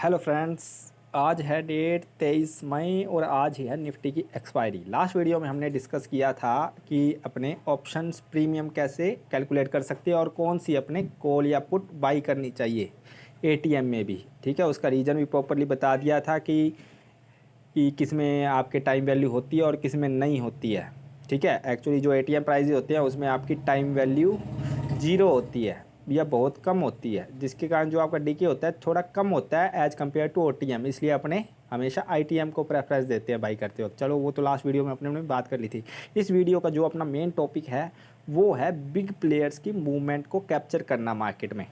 Hello friends, आज है date 23 मई और आज ही है निफ्टी की एक्सपायरी। लास्ट वीडियो में हमने डिस्कस किया था कि अपने ऑप्शंस प्रीमियम कैसे कैलकुलेट कर सकते हैं और कौन सी अपने कॉल या पुट बाई करनी चाहिए एटीएम में भी। ठीक है, उसका रीज़न भी प्रॉपरली बता दिया था कि किस में आपके टाइम वैल्यू होती है और किस में नहीं होती है। ठीक है, एक्चुअली जो एटीएम प्राइस होते हैं उसमें आपकी टाइम वैल्यू ज़ीरो होती है या बहुत कम होती है, जिसके कारण जो आपका डीके होता है थोड़ा कम होता है एज़ कम्पेयर टू ओटीएम। इसलिए अपने हमेशा आईटीएम को प्रेफरेंस देते हैं बाई करते वक्त। चलो वो तो लास्ट वीडियो में अपने बात कर ली थी। इस वीडियो का जो अपना मेन टॉपिक है वो है बिग प्लेयर्स की मूवमेंट को कैप्चर करना मार्केट में।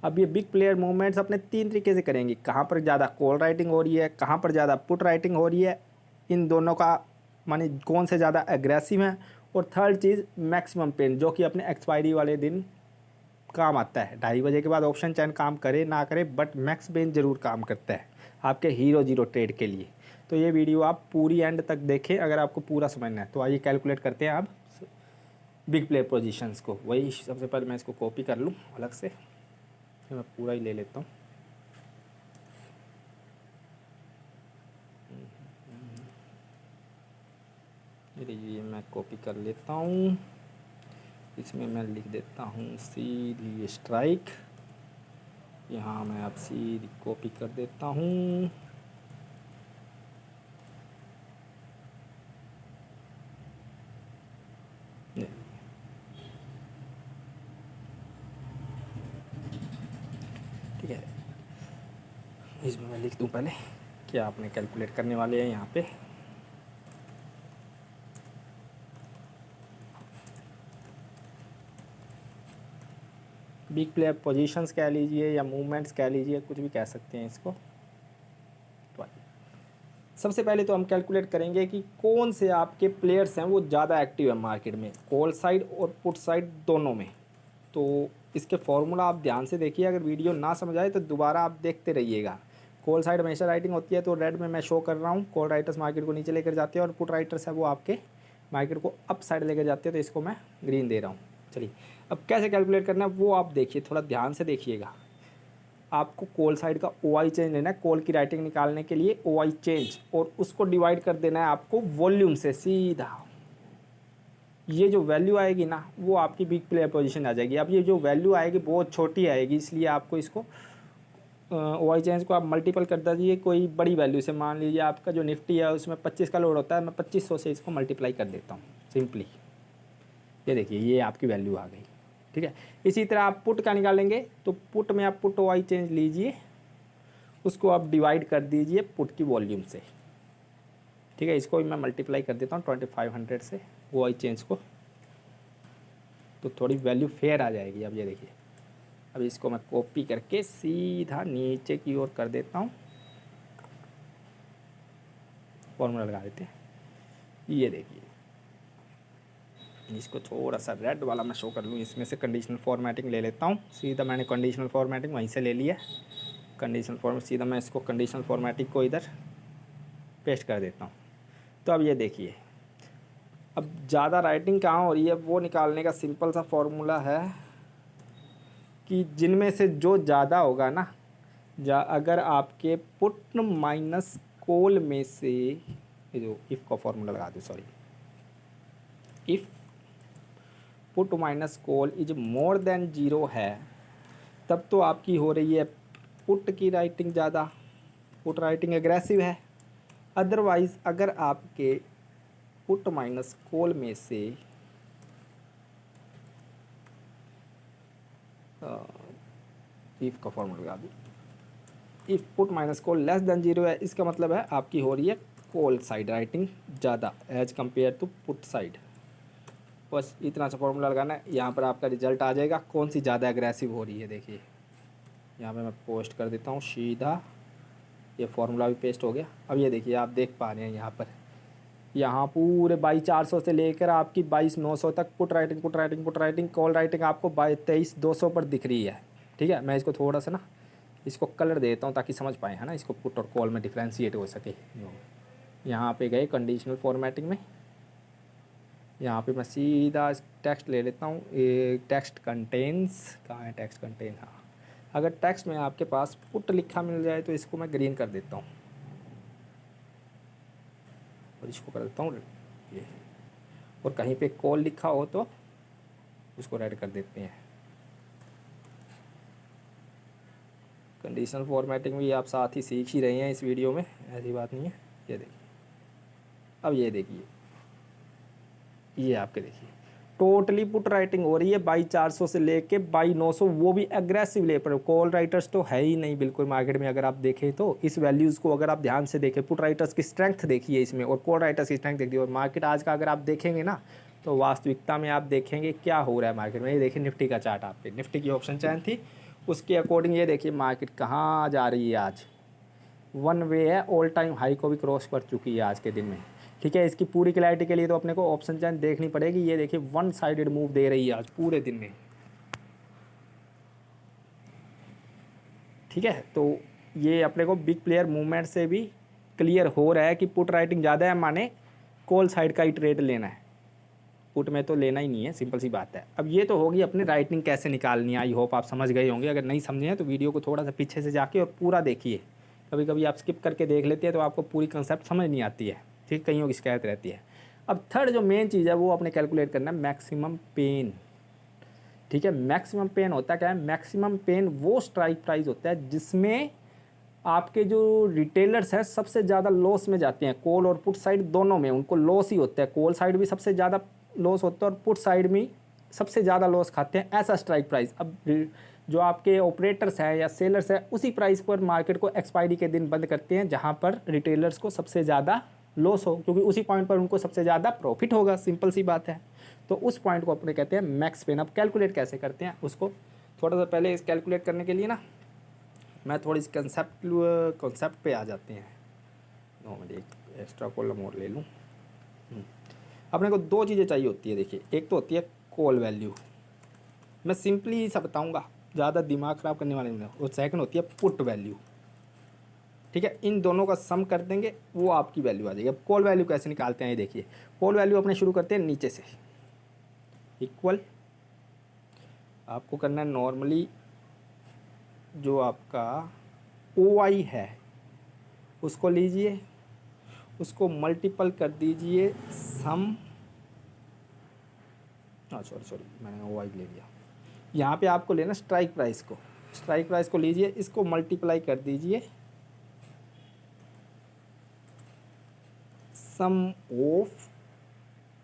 अब ये बिग प्लेयर मूवमेंट्स अपने तीन तरीके से करेंगे, कहाँ पर ज़्यादा कॉल राइटिंग हो रही है, कहाँ पर ज़्यादा पुट राइटिंग हो रही है, इन दोनों का माने कौन से ज़्यादा एग्रेसिव है, और थर्ड चीज़ मैक्सिमम पेन जो कि अपने एक्सपायरी वाले दिन काम आता है। 2:30 बजे के बाद ऑप्शन चैन काम करे ना करे बट मैक्स पेन ज़रूर काम करता है आपके हीरो जीरो ट्रेड के लिए। तो ये वीडियो आप पूरी एंड तक देखें अगर आपको पूरा समझना है। तो आइए कैलकुलेट करते हैं आप बिग प्लेयर पोजीशंस को। वही सबसे पहले मैं इसको कॉपी कर लूँ अलग से, फिर मैं पूरा ही ले लेता हूँ। ये मैं कॉपी कर लेता हूँ, इसमें मैं लिख देता हूँ सीधी स्ट्राइक। यहाँ मैं अब सीधी कॉपी कर देता हूँ। ठीक है, इसमें मैं लिख दूँ पहले क्या आपने कैलकुलेट करने वाले हैं। यहाँ पे बिग प्लेयर पोजीशंस कह लीजिए या मूवमेंट्स कह लीजिए, कुछ भी कह सकते हैं इसको। तो सबसे पहले तो हम कैलकुलेट करेंगे कि कौन से आपके प्लेयर्स हैं वो ज़्यादा एक्टिव है मार्केट में, कॉल साइड और पुट साइड दोनों में। तो इसके फॉर्मूला आप ध्यान से देखिए, अगर वीडियो ना समझ आए तो दोबारा आप देखते रहिएगा। कॉल साइड हमेशा राइटिंग होती है तो रेड में मैं शो कर रहा हूँ, कॉल राइटर्स मार्केट को नीचे लेकर जाते हैं और पुट राइटर्स है वो आपके मार्केट को अप साइड लेकर जाते हैं, तो इसको मैं ग्रीन दे रहा हूँ। चलिए अब कैसे कैलकुलेट करना है वो आप देखिए, थोड़ा ध्यान से देखिएगा। आपको कॉल साइड का ओ आई चेंज लेना है कॉल की राइटिंग निकालने के लिए, ओ आई चेंज, और उसको डिवाइड कर देना है आपको वॉल्यूम से सीधा। ये जो वैल्यू आएगी ना वो आपकी बिग प्लेयर पोजीशन आ जाएगी। अब ये जो वैल्यू आएगी बहुत छोटी आएगी, इसलिए आपको इसको ओ आई चेंज को आप मल्टीपल कर दीजिए कोई बड़ी वैल्यू से। मान लीजिए आपका जो निफ्टी है उसमें 25 का लोड होता है, मैं 2500 से इसको मल्टीप्लाई कर देता हूँ सिंपली। ये देखिए ये आपकी वैल्यू आ गई। ठीक है, इसी तरह आप पुट का निकालेंगे तो पुट में आप पुट ओ आई चेंज लीजिए, उसको आप डिवाइड कर दीजिए पुट की वॉल्यूम से। ठीक है, इसको भी मैं मल्टीप्लाई कर देता हूँ 2500 से ओ आई चेंज को, तो थोड़ी वैल्यू फेयर आ जाएगी। अब ये देखिए, अब इसको मैं कॉपी करके सीधा नीचे की ओर कर देता हूँ, फॉर्मूला लगा देते हैं। ये देखिए, इसको थोड़ा सा रेड वाला मैं शो कर लूँ, इसमें से कंडीशनल फॉर्मेटिंग ले लेता हूँ। सीधा मैंने कंडीशनल फॉर्मेटिंग वहीं से ले लिया। कंडीशनल फॉर्मेट सीधा मैं इसको कंडीशनल फॉर्मेटिंग को इधर पेस्ट कर देता हूँ। तो अब ये देखिए, अब ज़्यादा राइटिंग कहाँ हो रही है वो निकालने का सिंपल सा फॉर्मूला है कि जिनमें से जो ज़्यादा होगा ना, अगर आपके पुट माइनस कॉल में से, ये जो इफ़ का फॉर्मूला लगा दो, sorry, if put minus call is more than zero है, तब तो आपकी हो रही है पुट की राइटिंग ज़्यादा, पुट राइटिंग एग्रेसिव है। अदरवाइज़ अगर आपके पुट माइनस कॉल में से इफ़ का फॉर्मूला लगा दूँ, if put minus call less than zero है, इसका मतलब है आपकी हो रही है कॉल साइड राइटिंग ज़्यादा as compared to put side. बस इतना सा फॉर्मूला लगाना है, यहाँ पर आपका रिजल्ट आ जाएगा कौन सी ज़्यादा एग्रेसिव हो रही है। देखिए यहाँ पे मैं पोस्ट कर देता हूँ सीधा, ये फार्मूला भी पेस्ट हो गया। अब ये देखिए आप देख पा रहे हैं यहाँ पर, यहाँ पूरे 22,400 से लेकर आपकी 22,900 तक पुट राइटिंग कॉल राइटिंग आपको 23,200 पर दिख रही है। ठीक है, मैं इसको थोड़ा सा ना इसको कलर देता हूँ ताकि समझ पाएँ, है ना, इसको पुट और कॉल में डिफ्रेंशिएट हो सके। यहाँ पे गए कंडीशनल फॉर्मेटिंग में, यहाँ पे मैं सीधा टेक्स्ट ले लेता हूँ, ये टेक्स्ट कंटेन्स, कहाँ है टेक्स्ट कंटेन, हाँ, अगर टेक्स्ट में आपके पास पुट लिखा मिल जाए तो इसको मैं ग्रीन कर देता हूँ और इसको कर देता हूँ ये, और कहीं पे कॉल लिखा हो तो उसको रेड कर देते हैं। कंडीशनल फॉर्मेटिंग भी आप साथ ही सीख ही रहे हैं इस वीडियो में, ऐसी बात नहीं है। ये देखिए, अब ये देखिए, ये आपके देखिए टोटली पुट राइटिंग हो रही है 22,400 से लेके 22,900, वो भी एग्रेसिव ले पर कॉल राइटर्स तो है ही नहीं बिल्कुल मार्केट में। अगर आप देखें तो इस वैल्यूज़ को अगर आप ध्यान से देखें, पुट राइटर्स की स्ट्रेंथ देखिए इसमें और कॉल राइटर्स की स्ट्रेंथ देखिए, और मार्केट आज का अगर आप देखेंगे ना तो वास्तविकता में आप देखेंगे क्या हो रहा है मार्केट में। ये देखिए निफ्टी का चार्ट, आपके निफ्टी की ऑप्शन चैन थी, उसके अकॉर्डिंग ये देखिए मार्केट कहाँ जा रही है आज। वन वे है, ऑल टाइम हाई को भी क्रॉस कर चुकी है आज के दिन में। ठीक है, इसकी पूरी क्लैरिटी के लिए तो अपने को ऑप्शन चैन देखनी पड़ेगी। ये देखिए वन साइडेड मूव दे रही है आज पूरे दिन में। ठीक है, तो ये अपने को बिग प्लेयर मूवमेंट से भी क्लियर हो रहा है कि पुट राइटिंग ज़्यादा है, माने कॉल साइड का ही ट्रेड लेना है, पुट में तो लेना ही नहीं है, सिंपल सी बात है। अब ये तो होगी अपनी राइटिंग कैसे निकालनी है, आई होप आप समझ गए होंगे। अगर नहीं समझे हैं तो वीडियो को थोड़ा सा पीछे से जाके और पूरा देखिए। कभी कभी आप स्किप करके देख लेते हैं तो आपको पूरी कंसेप्ट समझ नहीं आती है। ठीक, कईयों की शिकायत रहती है। अब थर्ड जो मेन चीज़ है वो अपने कैलकुलेट करना है मैक्सिमम पेन। ठीक है, मैक्सिमम पेन होता क्या है? मैक्सिमम पेन वो स्ट्राइक प्राइस होता है जिसमें आपके जो रिटेलर्स हैं सबसे ज़्यादा लॉस में जाते हैं। कॉल और पुट साइड दोनों में उनको लॉस ही होता है। कॉल साइड भी सबसे ज़्यादा लॉस होता है और पुट साइड में सबसे ज़्यादा लॉस खाते हैं, ऐसा स्ट्राइक प्राइस। अब जो आपके ऑपरेटर्स हैं या सेलर्स हैं उसी प्राइस पर मार्केट को एक्सपायरी के दिन बंद करते हैं जहाँ पर रिटेलर्स को सबसे ज़्यादा लॉस हो, क्योंकि उसी पॉइंट पर उनको सबसे ज़्यादा प्रॉफिट होगा, सिंपल सी बात है। तो उस पॉइंट को अपने कहते हैं मैक्स पेन। अब कैलकुलेट कैसे करते हैं उसको थोड़ा सा पहले इस कैलकुलेट करने के लिए ना मैं थोड़ी सी कॉन्सेप्ट पे आ जाते हैं। नॉर्मली एक एक्स्ट्रा कॉलम और ले लूँ। अपने को दो चीज़ें चाहिए होती है, देखिए एक तो होती है कॉल वैल्यू, मैं सिंपली सा बताऊंगा, ज़्यादा दिमाग ख़राब करने वाले नहीं, और सेकंड होती है पुट वैल्यू। ठीक है, इन दोनों का सम कर देंगे वो आपकी वैल्यू आ जाएगी। अब कॉल वैल्यू कैसे निकालते हैं ये देखिए। कॉल वैल्यू अपने शुरू करते हैं नीचे से, इक्वल आपको करना है नॉर्मली जो आपका OI है उसको लीजिए, उसको मल्टीपल कर दीजिए सम, सॉरी मैंने OI ले लिया। यहाँ पे आपको लेना स्ट्राइक प्राइस को, स्ट्राइक प्राइस को लीजिए, इसको मल्टीप्लाई कर दीजिए सम ऑफ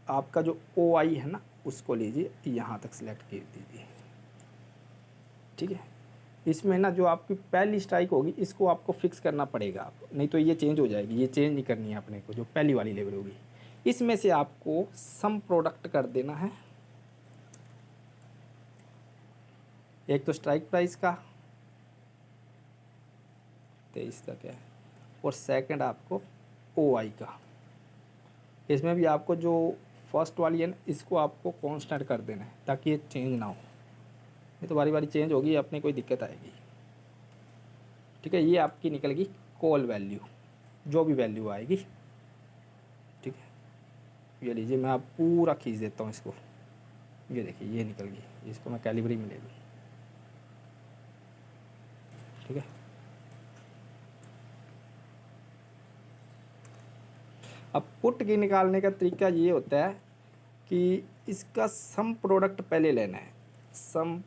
आपका जो OI है ना उसको लीजिए, यहाँ तक सिलेक्ट कर दीजिए। ठीक है, इसमें ना जो आपकी पहली स्ट्राइक होगी इसको आपको फिक्स करना पड़ेगा आपको, नहीं तो ये चेंज हो जाएगी। ये चेंज नहीं करनी है अपने को, जो पहली वाली लेवल होगी इसमें से आपको सम प्रोडक्ट कर देना है। एक तो स्ट्राइक प्राइस का 23 तक है, और सेकंड आपको OI का। इसमें भी आपको जो फर्स्ट वाली है ना इसको आपको कांस्टेंट कर देना है ताकि ये चेंज ना हो, नहीं तो बारी बारी चेंज होगी अपने कोई दिक्कत आएगी। ठीक है, ये आपकी निकलेगी कॉल वैल्यू, जो भी वैल्यू आएगी। ठीक है, ये लीजिए मैं आप पूरा खींच देता हूँ इसको, ये देखिए ये निकल गई, इसको मैं कैलिबरी में ले लूँ। ठीक है, अब पुट की निकालने का तरीका ये होता है कि इसका सम प्रोडक्ट पहले लेना है। सम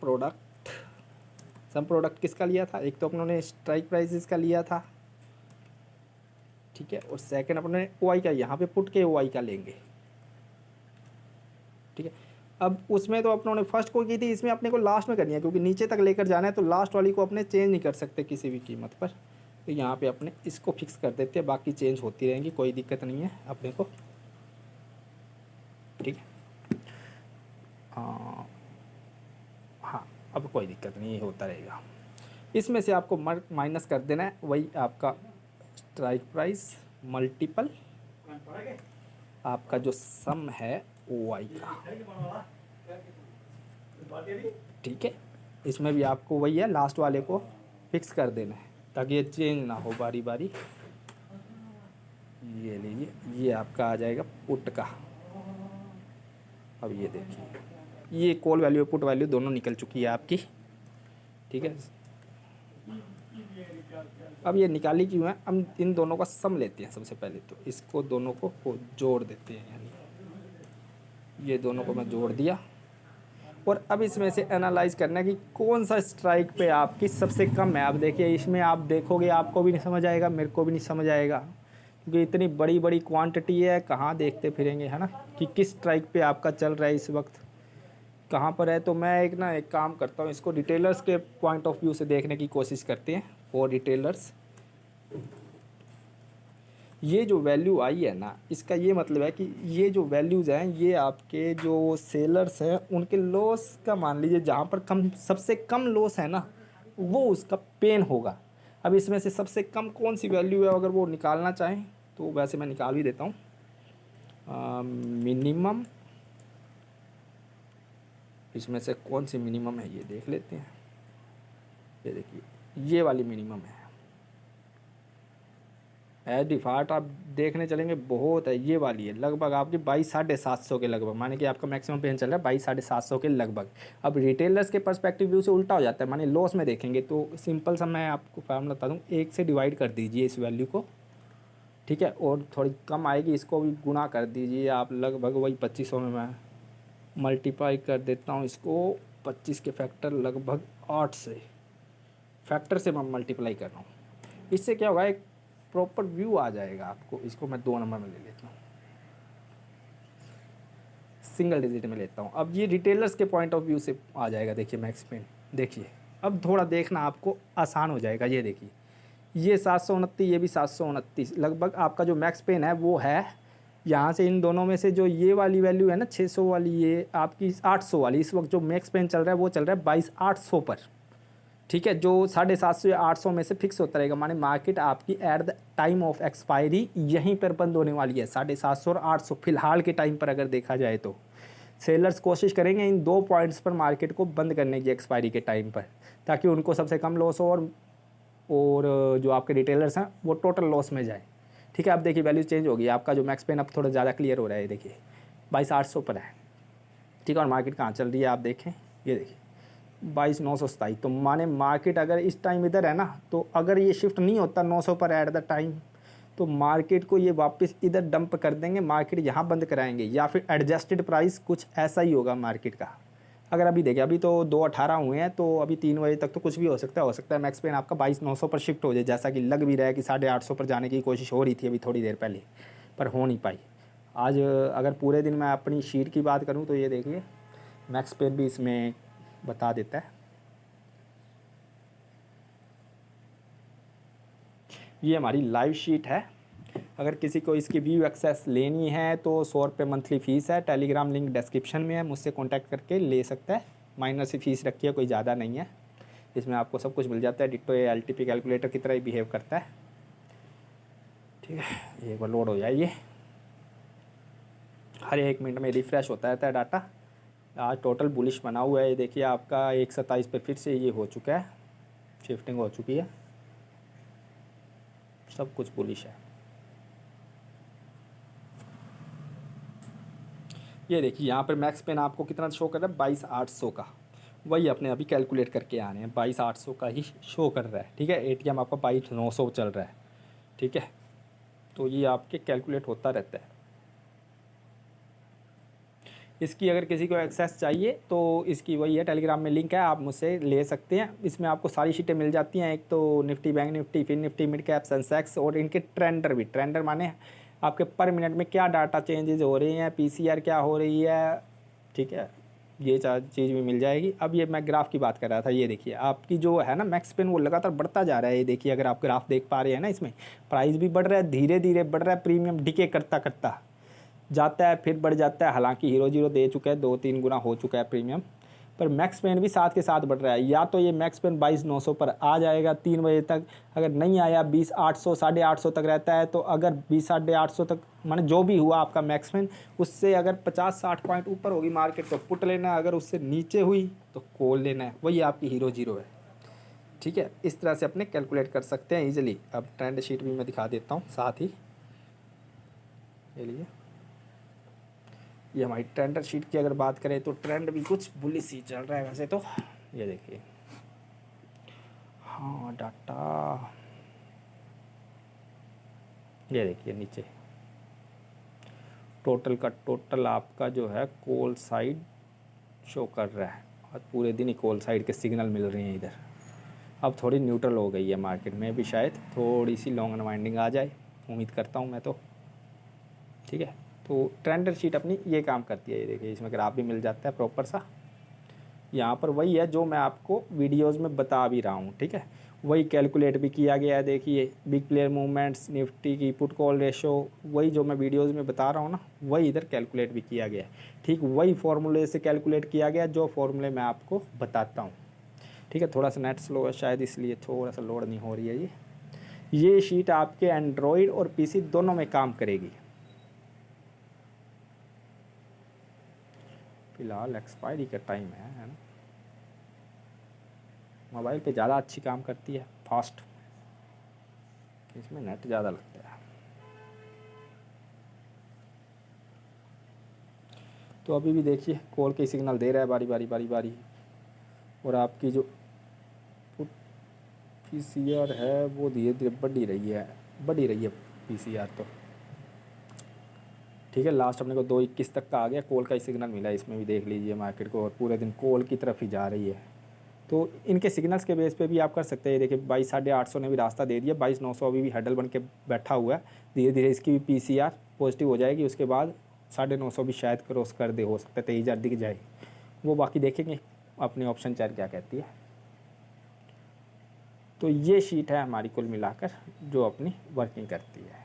प्रोडक्ट किसका लिया था? एक तो अपनों ने स्ट्राइक प्राइसेस का लिया था, ठीक है, और सेकंड अपने OI का, यहाँ पे पुट के OI का लेंगे। ठीक है, अब उसमें तो अपनों ने फर्स्ट को की थी, इसमें अपने को लास्ट में करनी है क्योंकि नीचे तक लेकर जाना है, तो लास्ट वाली को अपने चेंज नहीं कर सकते किसी भी कीमत पर। तो यहाँ पे अपने इसको फिक्स कर देते हैं, बाकी चेंज होती रहेंगी, कोई दिक्कत नहीं है अपने को। ठीक है, हाँ अब कोई दिक्कत नहीं, होता रहेगा। इसमें से आपको माइनस कर देना है वही आपका स्ट्राइक प्राइस मल्टीपल आपका जो सम है OI का। ठीक है, इसमें भी आपको वही है, लास्ट वाले को फिक्स कर देना है ताकि ये चेंज ना हो बारी बारी। ये लीजिए, ये आपका आ जाएगा पुट का। अब ये देखिए ये कॉल वैल्यू पुट वैल्यू दोनों निकल चुकी है आपकी। ठीक है, अब ये निकाली क्यों है, हम इन दोनों का सम लेते हैं सबसे पहले। तो इसको दोनों को जोड़ देते हैं, यानी ये दोनों को मैं जोड़ दिया। और अब इसमें से एनालाइज करना है कि कौन सा स्ट्राइक पे आपकी सबसे कम है। अब देखिए इसमें आप देखोगे आपको भी नहीं समझ आएगा, मेरे को भी नहीं समझ आएगा, क्योंकि इतनी बड़ी बड़ी क्वांटिटी है, कहाँ देखते फिरेंगे, है ना, कि किस स्ट्राइक पे आपका चल रहा है इस वक्त, कहाँ पर है। तो मैं एक काम करता हूँ, इसको रिटेलर्स के पॉइंट ऑफ व्यू से देखने की कोशिश करते हैं। फॉर रिटेलर्स ये जो वैल्यू आई है ना, इसका ये मतलब है कि ये जो वैल्यूज़ हैं ये आपके जो सेलर्स हैं उनके लॉस का मान लीजिए, जहाँ पर कम सबसे कम लॉस है ना वो उसका पेन होगा। अब इसमें से सबसे कम कौन सी वैल्यू है, अगर वो निकालना चाहें तो वैसे मैं निकाल भी देता हूँ। मिनिमम, इसमें से कौन सी मिनिमम है ये देख लेते हैं। ये देखिए ये वाली मिनिमम है। डिफ़ॉल्ट आप देखने चलेंगे बहुत है, ये वाली है लगभग आपकी 22,750 के लगभग, माने कि आपका मैक्सिमम पेन चल रहा है 22,750 के लगभग। अब रिटेलर्स के पर्सपेक्टिव व्यू से उल्टा हो जाता है, माने लॉस में देखेंगे तो सिंपल सा मैं आपको फार्मूला बता दूँ, 1 से डिवाइड कर दीजिए इस वैल्यू को, ठीक है, और थोड़ी कम आएगी इसको भी गुना कर दीजिए आप, लगभग वही 2500 में मैं मल्टीप्लाई कर देता हूँ इसको, 25 के फैक्टर लगभग 8 से फैक्टर से मैं मल्टीप्लाई कर रहा हूँ। इससे क्या होगा, एक प्रॉपर व्यू आ जाएगा आपको। इसको मैं 2 नंबर में ले लेता हूँ, सिंगल डिजिट में लेता हूँ। अब ये रिटेलर्स के पॉइंट ऑफ व्यू से आ जाएगा। देखिए मैक्स पेन, देखिए अब थोड़ा देखना आपको आसान हो जाएगा। ये देखिए ये 729, ये भी 729, लगभग आपका जो मैक्स पेन है वो है यहाँ से, इन दोनों में से जो ये वाली वैल्यू है ना 600 वाली, ये आपकी 800 वाली, इस वक्त जो मैक्स पेन चल रहा है वो चल रहा है 22,800 पर, ठीक है, जो 750 या 800 में से फिक्स होता रहेगा। माने मार्केट आपकी at the time of expiry यहीं पर बंद होने वाली है, 750 और 800 फिलहाल के टाइम पर अगर देखा जाए तो। सेलर्स कोशिश करेंगे इन 2 पॉइंट्स पर मार्केट को बंद करने की एक्सपायरी के टाइम पर, ताकि उनको सबसे कम लॉस हो और जो आपके रिटेलर्स हैं वो टोटल लॉस में जाए, ठीक है। अब देखिए वैल्यू चेंज होगी, आपका जो मैक्स पेन अब थोड़ा ज़्यादा क्लियर हो रहा है। देखिए 22,800 पर है, ठीक है, और मार्केट कहाँ चल रही है आप देखें, ये देखिए 22,927। तो माने मार्केट अगर इस टाइम इधर है ना, तो अगर ये शिफ्ट नहीं होता 900 पर एट द टाइम, तो मार्केट को ये वापस इधर डंप कर देंगे, मार्केट यहाँ बंद कराएंगे, या फिर एडजस्टेड प्राइस कुछ ऐसा ही होगा मार्केट का। अगर अभी देखिए अभी तो 2:18 हुए हैं, तो अभी 3 बजे तक तो कुछ भी हो सकता है मैक्स पेन आपका 22,900 पर शिफ्ट हो जाए, जैसा कि लग भी रहा है कि 850 पर जाने की कोशिश हो रही थी अभी थोड़ी देर पहले, पर हो नहीं पाई। आज अगर पूरे दिन मैं अपनी शीट की बात करूँ तो ये देखिए मैक्स पेन भी इसमें बता देता है। ये हमारी लाइव शीट है। अगर किसी को इसकी व्यू एक्सेस लेनी है तो 100 रुपये मंथली फ़ीस है, टेलीग्राम लिंक डिस्क्रिप्शन में है, मुझसे कांटेक्ट करके ले सकता है। माइनर सी फीस रखी है, कोई ज़्यादा नहीं है, इसमें आपको सब कुछ मिल जाता है। डिट्टो ये LTP कैलकुलेटर की तरह ही बिहेव करता है, ठीक है। एक बार लोड हो जाए, ये हर 1 मिनट में रिफ़्रेश होता रहता है डाटा। आज टोटल बुलिश बना हुआ है, ये देखिए आपका 127 पे फिर से ये हो चुका है, शिफ्टिंग हो चुकी है, सब कुछ बुलिश है। ये देखिए यहाँ पर मैक्स पेन आपको कितना शो कर रहा है, 22,800 का, वही अपने अभी कैलकुलेट करके आ रहे हैं, 22,800 का ही शो कर रहा है, ठीक है। ATM आपका 22,900 चल रहा है, ठीक है। तो ये आपके कैलकुलेट होता रहता है। इसकी अगर किसी को एक्सेस चाहिए तो इसकी वही है, टेलीग्राम में लिंक है, आप मुझसे ले सकते हैं। इसमें आपको सारी शीटें मिल जाती हैं, एक तो निफ्टी, बैंक निफ्टी, फिर निफ्टी, मिड कैप, सेंसेक्स, और इनके ट्रेंडर भी। ट्रेंडर माने आपके पर मिनट में क्या डाटा चेंजेस हो रही हैं, PCR क्या हो रही है, ठीक है, ये चीज़ भी मिल जाएगी। अब ये मैं ग्राफ की बात कर रहा था, ये देखिए आपकी जो है ना मैक्स पेन वो लगातार बढ़ता जा रहा है। ये देखिए अगर आप ग्राफ देख पा रहे हैं ना, इसमें प्राइस भी बढ़ रहा है, धीरे धीरे बढ़ रहा है, प्रीमियम डिके करता करता जाता है, फिर बढ़ जाता है। हालांकि हीरो जीरो दे चुका है, 2-3 गुना हो चुका है प्रीमियम, पर मैक्स पेन भी साथ के साथ बढ़ रहा है। या तो ये मैक्स पेन 22,900 पर आ जाएगा 3 बजे तक, अगर नहीं आया 20,800 850 तक रहता है, तो अगर 20,850 तक माने जो भी हुआ आपका मैक्स पेन, उससे अगर 50-60 पॉइंट ऊपर होगी मार्केट तो पुट लेना है, अगर उससे नीचे हुई तो कॉल लेना है, वही आपकी हीरो जीरो है, ठीक है। इस तरह से अपने कैलकुलेट कर सकते हैं ईजिली। अब ट्रेंड शीट भी मैं दिखा देता हूँ साथ ही, ये लिए ये हमारी ट्रेंडर शीट की अगर बात करें तो ट्रेंड भी कुछ बुलिश ही चल रहा है वैसे तो। ये देखिए हाँ डाटा, ये देखिए नीचे टोटल का टोटल आपका जो है कॉल साइड शो कर रहा है, और पूरे दिन ही कॉल साइड के सिग्नल मिल रहे हैं इधर। अब थोड़ी न्यूट्रल हो गई है मार्केट में भी, शायद थोड़ी सी लॉन्ग अनवाइंडिंग आ जाए, उम्मीद करता हूँ मैं तो। ठीक है, तो ट्रेंडर शीट अपनी ये काम करती है। ये देखिए इसमें ग्राफ भी मिल जाता है प्रॉपर सा। यहाँ पर वही है जो मैं आपको वीडियोस में बता भी रहा हूँ। ठीक है, वही कैलकुलेट भी किया गया है। देखिए बिग प्लेयर मूवमेंट्स, निफ्टी की पुट कॉल रेशो, वही जो मैं वीडियोस में बता रहा हूँ ना, वही इधर कैलकुलेट भी किया गया है। ठीक वही फॉर्मूले से कैलकुलेट किया गया जो फॉर्मूले मैं आपको बताता हूँ। ठीक है, थोड़ा सा नेट स्लो है शायद, इसलिए थोड़ा सा लोड नहीं हो रही है ये शीट आपके एंड्रॉयड और पीसी दोनों में काम करेगी। फिलहाल एक्सपायरी का टाइम है ना। मोबाइल पे ज़्यादा अच्छी काम करती है, फास्ट, इसमें नेट ज़्यादा लगता है। तो अभी भी देखिए कॉल के सिग्नल दे रहा है बारी बारी बारी बारी, और आपकी जो पीसीआर है वो धीरे धीरे बढ़ ही रही है पीसीआर तो। ठीक है, लास्ट अपने को 2:21 तक का आ गया, कॉल का ही सिग्नल मिला है। इसमें भी देख लीजिए मार्केट को, और पूरे दिन कॉल की तरफ ही जा रही है। तो इनके सिग्नल्स के बेस पे भी आप कर सकते हैं। देखिए 22,800 ने भी रास्ता दे दिया, 22,900 अभी भी हैडल बन के बैठा हुआ है। धीरे धीरे इसकी भी पीसीआर पॉजिटिव हो जाएगी, उसके बाद 950 भी शायद क्रॉस कर दे, हो सकता है 23,000 दिख जाए, वो बाकी देखेंगे अपनी ऑप्शन चार्ट क्या कहती है। तो ये शीट है हमारी कुल मिलाकर जो अपनी वर्किंग करती है।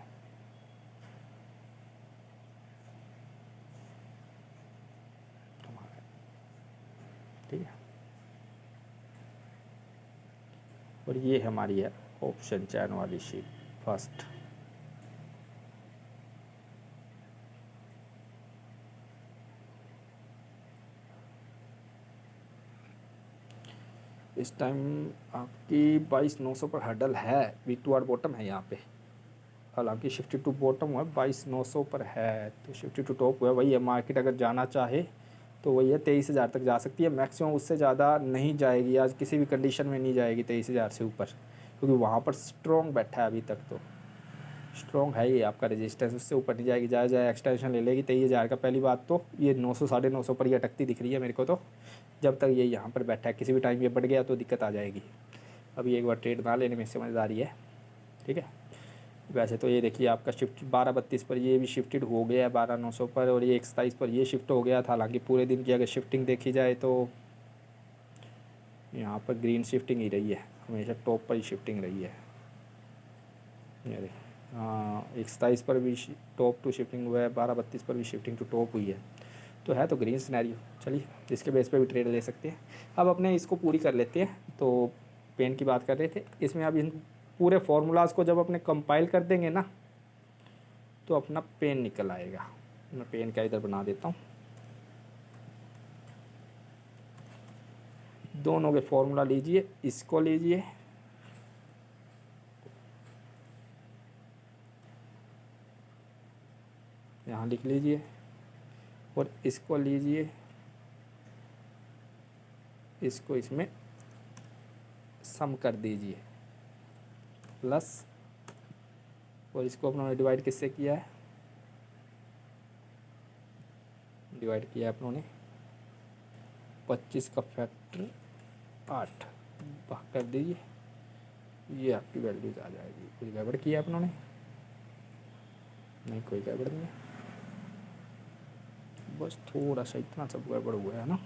ठीक है, और ये हमारी है ऑप्शन चैन वाली शीट फर्स्ट। इस टाइम आपकी 22,900 पर हर्डल है, वीक टू आर बॉटम है यहाँ पे। हालांकि शिफ्टी टू बॉटम हुआ 22,900 पर है, तो शिफ्टी टू टॉप हुआ वही है। मार्केट अगर जाना चाहे तो वही है 23,000 तक जा सकती है, मैक्सिमम उससे ज़्यादा नहीं जाएगी, आज किसी भी कंडीशन में नहीं जाएगी 23,000 से ऊपर, क्योंकि वहाँ पर स्ट्रॉन्ग बैठा है अभी तक, तो स्ट्रॉन्ग है ये आपका रेजिस्टेंस, उससे ऊपर नहीं जाएगी। जाए एक्सटेंशन ले लेगी 23,000 का। पहली बात तो ये 900 950 पर ये अटकती दिख रही है मेरे को, तो जब तक ये यहाँ पर बैठा है, किसी भी टाइम ये बढ़ गया तो दिक्कत आ जाएगी। अभी एक बार ट्रेड ना लेने में समझदारी है। ठीक है, वैसे तो ये देखिए आपका शिफ्ट 12:32 पर ये भी शिफ्टेड हो गया है 12,900 पर, और ये 27 पर ये शिफ्ट हो गया था। हालांकि पूरे दिन की अगर शिफ्टिंग देखी जाए तो यहाँ पर ग्रीन शिफ्टिंग ही रही है, हमेशा टॉप पर ही शिफ्टिंग रही है। ये देखिए हाँ 27 पर भी टॉप टू शिफ्टिंग हुआ है, 12:32 पर भी शिफ्टिंग टू टॉप हुई है, तो है तो ग्रीन सिनेरियो। चलिए इसके बेस पे भी ट्रेड ले सकते हैं। अब अपने इसको पूरी कर लेते हैं। तो पेन की बात कर रहे थे, इसमें अब इन पूरे फार्मूलाज़ को जब अपने कंपाइल कर देंगे ना, तो अपना पेन निकल आएगा। मैं पेन का इधर बना देता हूँ, दोनों के फॉर्मूला लीजिए, इसको लीजिए, यहाँ लिख लीजिए, और इसको लीजिए, इसको इसमें सम कर दीजिए प्लस, और इसको अपनों डिवाइड किससे किया है, डिवाइड किया है अपनों ने 25 का फैक्टर 8 भाग कर दीजिए, ये आपकी वैल्यूज आ जाएगी। कुछ गड़बड़ किया अपनों ने? नहीं, कोई गड़बड़ नहीं है, बस थोड़ा सा इतना सब गड़बड़ हुआ है ना।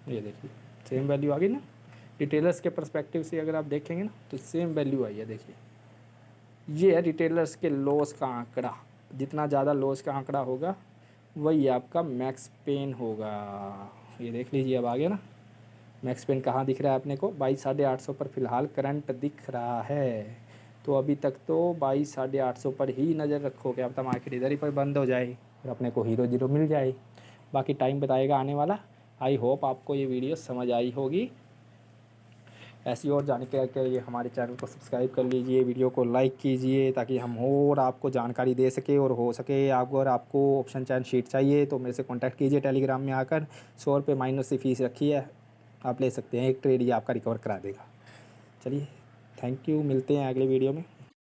ये देखिए सेम वैल्यू आ गई ना, रिटेलर्स के पर्सपेक्टिव से अगर आप देखेंगे ना तो सेम वैल्यू आई है। देखिए ये है रिटेलर्स के लॉस का आंकड़ा, जितना ज़्यादा लॉस का आंकड़ा होगा वही आपका मैक्स पेन होगा। ये देख लीजिए अब आ गया ना, मैक्स पेन कहाँ दिख रहा है अपने को, 22,850 पर फ़िलहाल करंट दिख रहा है। तो अभी तक तो 22,850 पर ही नज़र रखोगे, अब तो मार्केट इधर ही पर बंद हो जाए और अपने को हीरो जीरो मिल जाए, बाकी टाइम बताएगा आने वाला। आई होप आपको ये वीडियो समझ आई होगी। ऐसी और जानकारी के लिए हमारे चैनल को सब्सक्राइब कर लीजिए, वीडियो को लाइक कीजिए ताकि हम और आपको जानकारी दे सके। और हो सके अगर आपको ऑप्शन चैन शीट चाहिए तो मेरे से कांटेक्ट कीजिए टेलीग्राम में आकर। 100 रुपये माइनस से फ़ीस रखी है, आप ले सकते हैं, एक ट्रेड ये आपका रिकवर करा देगा। चलिए थैंक यू, मिलते हैं अगले वीडियो में।